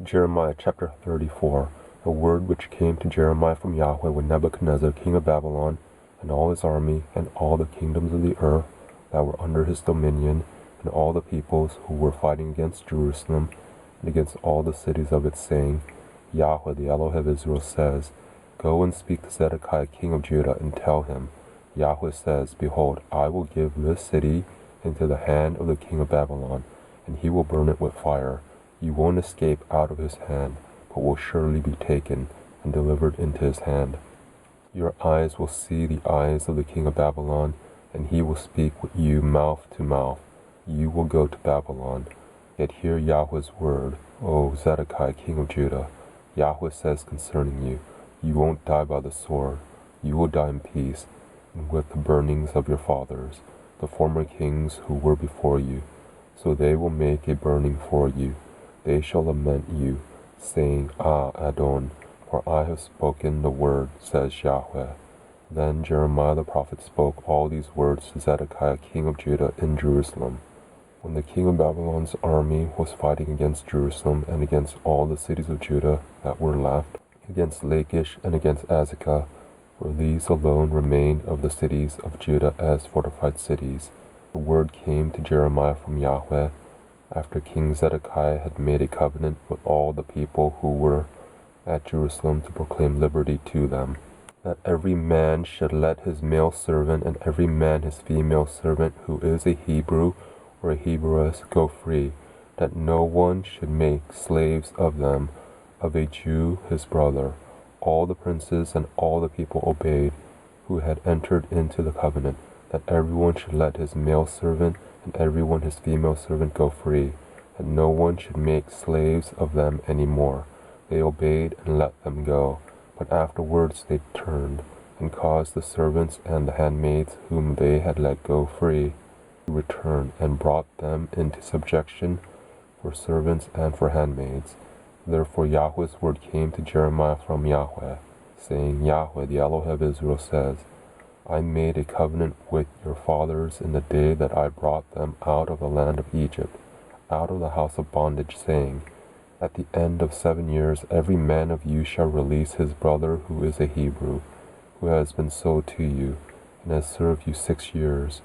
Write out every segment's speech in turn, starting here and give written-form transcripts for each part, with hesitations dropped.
Jeremiah chapter 34. The word which came to Jeremiah from Yahweh when Nebuchadnezzar king of Babylon, and all his army, and all the kingdoms of the earth that were under his dominion, and all the peoples who were fighting against Jerusalem, and against all the cities of it, saying, Yahweh, the Elohim of Israel, says, Go and speak to Zedekiah king of Judah, and tell him, Yahweh says, Behold, I will give this city into the hand of the king of Babylon, and he will burn it with fire. You won't escape out of his hand, but will surely be taken and delivered into his hand. Your eyes will see the eyes of the king of Babylon, and he will speak with you mouth to mouth. You will go to Babylon. Yet hear Yahweh's word, O Zedekiah king of Judah. Yahweh says concerning you, you won't die by the sword. You will die in peace, and with the burnings of your fathers, the former kings who were before you. So they will make a burning for you. They shall lament you, saying, Ah, Adon, for I have spoken the word, says Yahweh. Then Jeremiah the prophet spoke all these words to Zedekiah king of Judah in Jerusalem. When the king of Babylon's army was fighting against Jerusalem and against all the cities of Judah that were left, against Lachish and against Azekah, for these alone remained of the cities of Judah as fortified cities, the word came to Jeremiah from Yahweh, after King Zedekiah had made a covenant with all the people who were at Jerusalem to proclaim liberty to them, that every man should let his male servant and every man his female servant who is a Hebrew or a Hebrewess go free, that no one should make slaves of them, of a Jew his brother. All the princes and all the people obeyed, who had entered into the covenant, that everyone should let his male servant and everyone his female servant go free, and no one should make slaves of them any more. They obeyed and let them go. But afterwards they turned, and caused the servants and the handmaids whom they had let go free to return, and brought them into subjection for servants and for handmaids. Therefore Yahweh's word came to Jeremiah from Yahweh, saying, Yahweh, the Elohim of Israel, says, I made a covenant with your fathers in the day that I brought them out of the land of Egypt, out of the house of bondage, saying, At the end of 7 years every man of you shall release his brother who is a Hebrew, who has been sold to you, and has served you 6 years.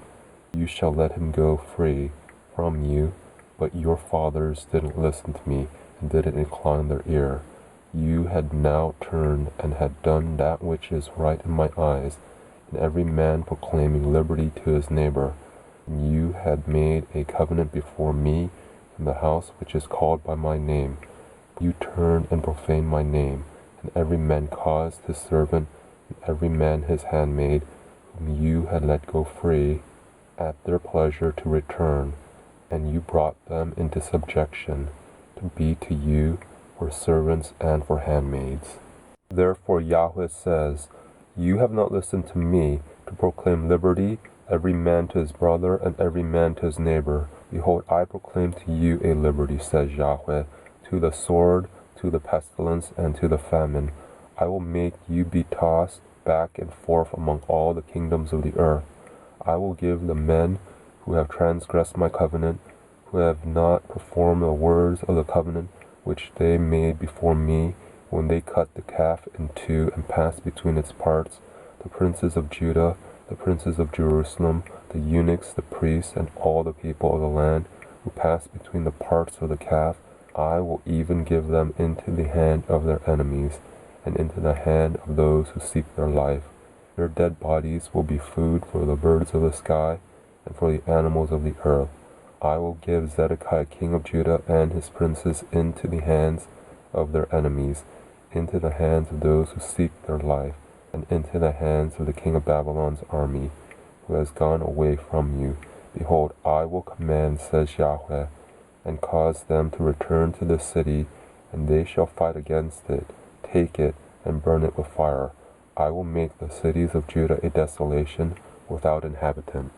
You shall let him go free from you, but your fathers didn't listen to me, and didn't incline their ear. You had now turned and had done that which is right in my eyes, and every man proclaiming liberty to his neighbor. And you had made a covenant before me in the house which is called by my name. You turned and profaned my name, and every man caused his servant, and every man his handmaid, whom you had let go free, at their pleasure to return, and you brought them into subjection, to be to you for servants and for handmaids. Therefore Yahweh says, You have not listened to me to proclaim liberty, every man to his brother and every man to his neighbor. Behold, I proclaim to you a liberty, says Yahweh, to the sword, to the pestilence, and to the famine. I will make you be tossed back and forth among all the kingdoms of the earth. I will give the men who have transgressed my covenant, who have not performed the words of the covenant which they made before me, when they cut the calf in two and passed between its parts, the princes of Judah, the princes of Jerusalem, the eunuchs, the priests, and all the people of the land, who passed between the parts of the calf, I will even give them into the hand of their enemies, and into the hand of those who seek their life. Their dead bodies will be food for the birds of the sky, and for the animals of the earth. I will give Zedekiah king of Judah and his princes into the hands of their enemies, into the hands of those who seek their life, and into the hands of the king of Babylon's army, who has gone away from you. Behold, I will command, says Yahweh, and cause them to return to the city, and they shall fight against it, take it, and burn it with fire. I will make the cities of Judah a desolation without inhabitant.